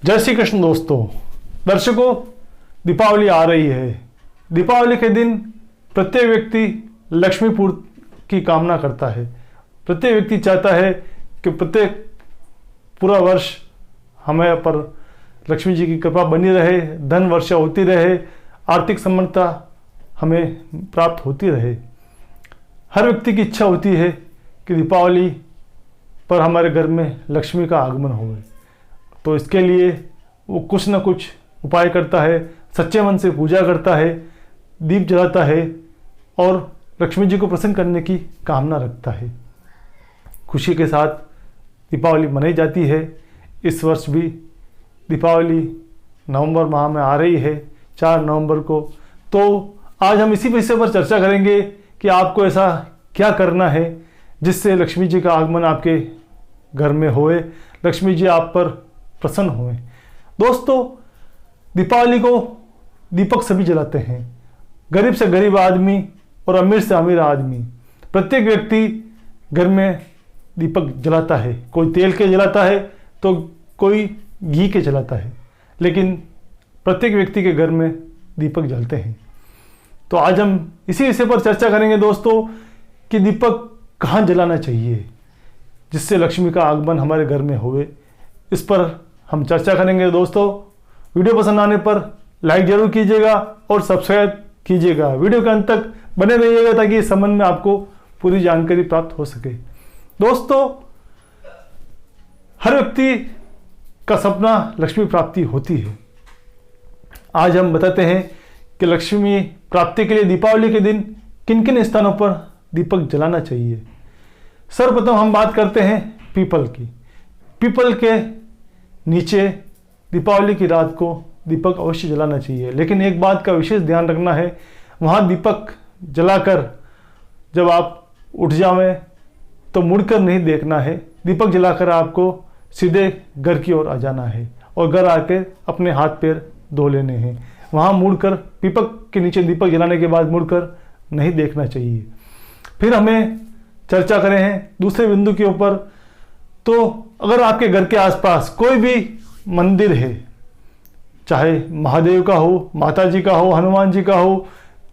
जय श्री कृष्ण दोस्तों। दर्शकों, दीपावली आ रही है। दीपावली के दिन प्रत्येक व्यक्ति लक्ष्मीपुर की कामना करता है। प्रत्येक व्यक्ति चाहता है कि प्रत्येक पूरा वर्ष हमें पर लक्ष्मी जी की कृपा बनी रहे, धन वर्षा होती रहे, आर्थिक समृद्धता हमें प्राप्त होती रहे। हर व्यक्ति की इच्छा होती है कि दीपावली पर हमारे घर में लक्ष्मी का आगमन हो। तो इसके लिए वो कुछ न कुछ उपाय करता है, सच्चे मन से पूजा करता है, दीप जलाता है और लक्ष्मी जी को प्रसन्न करने की कामना रखता है। खुशी के साथ दीपावली मनाई जाती है। इस वर्ष भी दीपावली नवंबर माह में आ रही है, 4 नवंबर को। तो आज हम इसी विषय पर चर्चा करेंगे कि आपको ऐसा क्या करना है जिससे लक्ष्मी जी का आगमन आपके घर में होए, लक्ष्मी जी आप पर प्रसन्न होए। दोस्तों, दीपावली को दीपक सभी जलाते हैं, गरीब से गरीब आदमी और अमीर से अमीर आदमी। प्रत्येक व्यक्ति घर में दीपक जलाता है। कोई तेल के जलाता है तो कोई घी के जलाता है, लेकिन प्रत्येक व्यक्ति के घर में दीपक जलते हैं। तो आज हम इसी विषय पर चर्चा करेंगे दोस्तों कि दीपक कहाँ जलाना चाहिए जिससे लक्ष्मी का आगमन हमारे घर में होवे। इस पर हम चर्चा करेंगे दोस्तों। वीडियो पसंद आने पर लाइक जरूर कीजिएगा और सब्सक्राइब कीजिएगा। वीडियो के अंत तक बने रहिएगा ताकि इस संबंध में आपको पूरी जानकारी प्राप्त हो सके। दोस्तों, हर व्यक्ति का सपना लक्ष्मी प्राप्ति होती है। आज हम बताते हैं कि लक्ष्मी प्राप्ति के लिए दीपावली के दिन किन किन स्थानों पर दीपक जलाना चाहिए। सर्वप्रथम हम बात करते हैं पीपल की। पीपल के नीचे दीपावली की रात को दीपक अवश्य जलाना चाहिए, लेकिन एक बात का विशेष ध्यान रखना है, वहाँ दीपक जलाकर जब आप उठ जावें तो मुड़कर नहीं देखना है। दीपक जलाकर आपको सीधे घर की ओर आ जाना है और घर आके अपने हाथ पैर धो लेने हैं। वहाँ मुड़कर पीपक के नीचे दीपक जलाने के बाद मुड़कर नहीं देखना चाहिए। फिर हमें चर्चा करें हैं दूसरे बिंदु के ऊपर। तो अगर आपके घर के आसपास कोई भी मंदिर है, चाहे महादेव का हो, माता जी का हो, हनुमान जी का हो,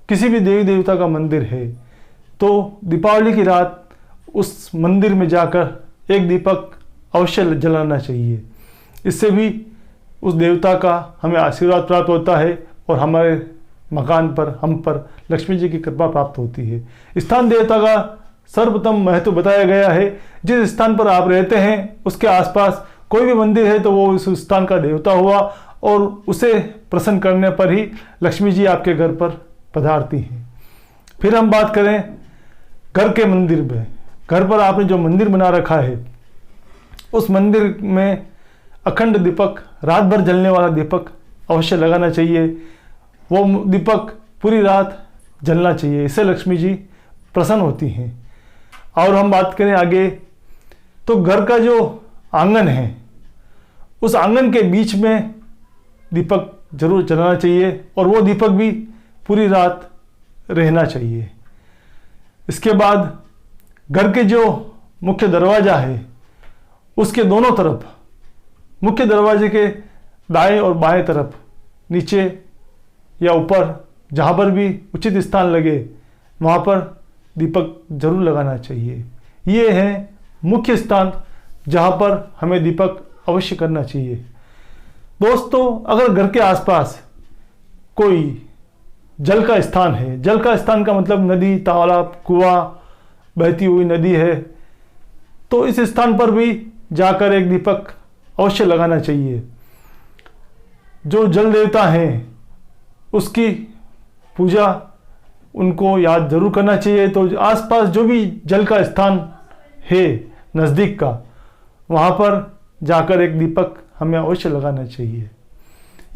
किसी भी देवी देवता का मंदिर है, तो दीपावली की रात उस मंदिर में जाकर एक दीपक अवश्य जलाना चाहिए। इससे भी उस देवता का हमें आशीर्वाद प्राप्त होता है और हमारे मकान पर, हम पर लक्ष्मी जी की कृपा प्राप्त होती है। स्थान देवता का सर्वप्रथम महत्व बताया गया है। जिस स्थान पर आप रहते हैं उसके आसपास कोई भी मंदिर है तो वो उस स्थान का देवता हुआ और उसे प्रसन्न करने पर ही लक्ष्मी जी आपके घर पर पधारती हैं। फिर हम बात करें घर के मंदिर में। घर पर आपने जो मंदिर बना रखा है उस मंदिर में अखंड दीपक, रात भर जलने वाला दीपक अवश्य लगाना चाहिए। वो दीपक पूरी रात जलना चाहिए, इससे लक्ष्मी जी प्रसन्न होती हैं। और हम बात करें आगे तो घर का जो आंगन है उस आंगन के बीच में दीपक जरूर जलाना चाहिए और वो दीपक भी पूरी रात रहना चाहिए। इसके बाद घर के जो मुख्य दरवाज़ा है उसके दोनों तरफ, मुख्य दरवाजे के दाएं और बाएं तरफ, नीचे या ऊपर, जहाँ पर भी उचित स्थान लगे वहाँ पर दीपक जरूर लगाना चाहिए। ये हैं मुख्य स्थान जहाँ पर हमें दीपक अवश्य करना चाहिए। दोस्तों, अगर घर के आसपास कोई जल का स्थान है, जल का स्थान का मतलब नदी, तालाब, कुआं, बहती हुई नदी है, तो इस स्थान पर भी जाकर एक दीपक अवश्य लगाना चाहिए। जो जल देवता हैं उसकी पूजा, उनको याद जरूर करना चाहिए। तो आसपास जो भी जल का स्थान है नज़दीक का, वहाँ पर जाकर एक दीपक हमें अवश्य लगाना चाहिए।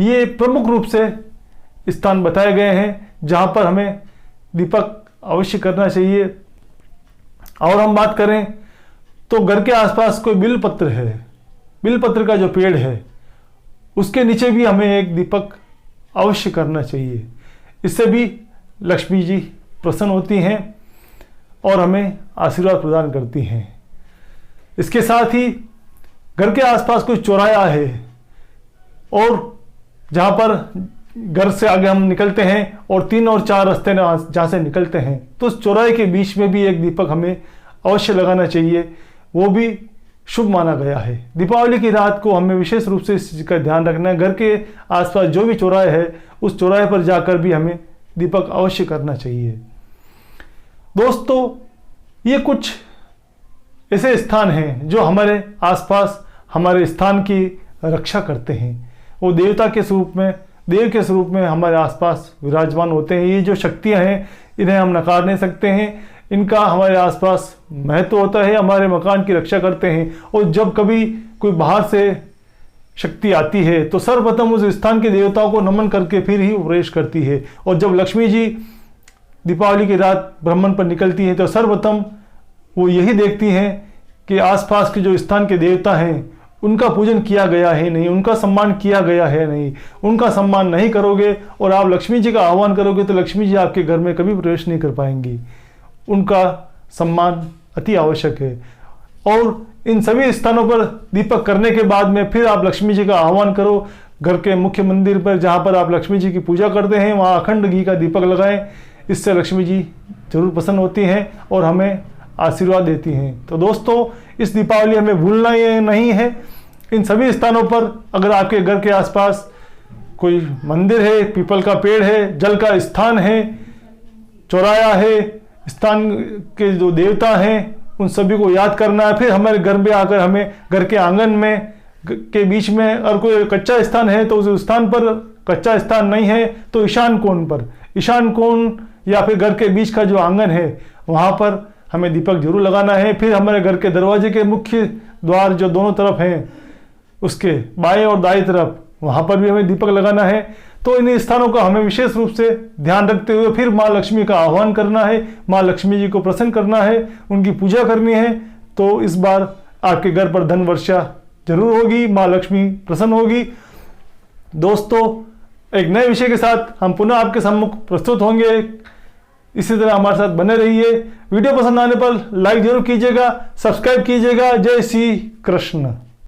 ये प्रमुख रूप से स्थान बताए गए हैं जहाँ पर हमें दीपक अवश्य करना चाहिए। और हम बात करें तो घर के आसपास कोई बिलपत्र है, बिलपत्र का जो पेड़ है उसके नीचे भी हमें एक दीपक अवश्य करना चाहिए। इससे भी लक्ष्मी जी प्रसन्न होती हैं और हमें आशीर्वाद प्रदान करती हैं। इसके साथ ही घर के आसपास कोई चौराहा है और जहाँ पर घर से आगे हम निकलते हैं और 3 और 4 रास्ते जहाँ से निकलते हैं, तो उस चौराहे के बीच में भी एक दीपक हमें अवश्य लगाना चाहिए। वो भी शुभ माना गया है। दीपावली की रात को हमें विशेष रूप से इस चीज़ का ध्यान रखना है। घर के आसपास जो भी चौराहे है, उस चौराहे पर जाकर भी हमें दीपक अवश्य करना चाहिए। दोस्तों, ये कुछ ऐसे स्थान हैं जो हमारे आसपास हमारे स्थान की रक्षा करते हैं। वो देवता के स्वरूप में, देव के स्वरूप में हमारे आसपास विराजमान होते हैं। ये जो शक्तियां हैं, इन्हें हम नकार नहीं सकते हैं। इनका हमारे आसपास महत्व होता है, हमारे मकान की रक्षा करते हैं। और जब कभी कोई बाहर से शक्ति आती है तो सर्वप्रथम उस स्थान के देवताओं को नमन करके फिर ही प्रवेश करती है। और जब लक्ष्मी जी दीपावली की रात भ्रमण पर निकलती है तो सर्वप्रथम वो यही देखती हैं कि आसपास के जो स्थान के देवता हैं उनका पूजन किया गया है नहीं, उनका सम्मान किया गया है नहीं। उनका सम्मान नहीं करोगे और आप लक्ष्मी जी का आह्वान करोगे तो लक्ष्मी जी आपके घर में कभी प्रवेश नहीं कर पाएंगी। उनका सम्मान अति आवश्यक है। और इन सभी स्थानों पर दीपक करने के बाद में फिर आप लक्ष्मी जी का आह्वान करो। घर के मुख्य मंदिर पर जहाँ पर आप लक्ष्मी जी की पूजा करते हैं, वहाँ अखंड घी का दीपक लगाएं। इससे लक्ष्मी जी जरूर प्रसन्न होती हैं और हमें आशीर्वाद देती हैं। तो दोस्तों, इस दीपावली हमें भूलना ही नहीं है। इन सभी स्थानों पर अगर आपके घर के आसपास कोई मंदिर है, पीपल का पेड़ है, जल का स्थान है, चौराया है, स्थान के जो देवता हैं, उन सभी को याद करना है। फिर हमारे घर में आकर हमें घर के आंगन में के बीच में अगर कोई कच्चा स्थान है तो उस स्थान पर, कच्चा स्थान नहीं है तो ईशान कोण पर, ईशान कोण या फिर घर के बीच का जो आंगन है वहाँ पर हमें दीपक जरूर लगाना है। फिर हमारे घर के दरवाजे के मुख्य द्वार जो दोनों तरफ हैं, उसके बाएं और दाएं तरफ, वहाँ पर भी हमें दीपक लगाना है। तो इन स्थानों का हमें विशेष रूप से ध्यान रखते हुए फिर माँ लक्ष्मी का आह्वान करना है, माँ लक्ष्मी जी को प्रसन्न करना है, उनकी पूजा करनी है। तो इस बार आपके घर पर धन वर्षा जरूर होगी, माँ लक्ष्मी प्रसन्न होगी। दोस्तों, एक नए विषय के साथ हम पुनः आपके सम्मुख प्रस्तुत होंगे। इसी तरह हमारे साथ बने रहिए। वीडियो पसंद आने पर लाइक जरूर कीजिएगा, सब्सक्राइब कीजिएगा। जय श्री कृष्ण।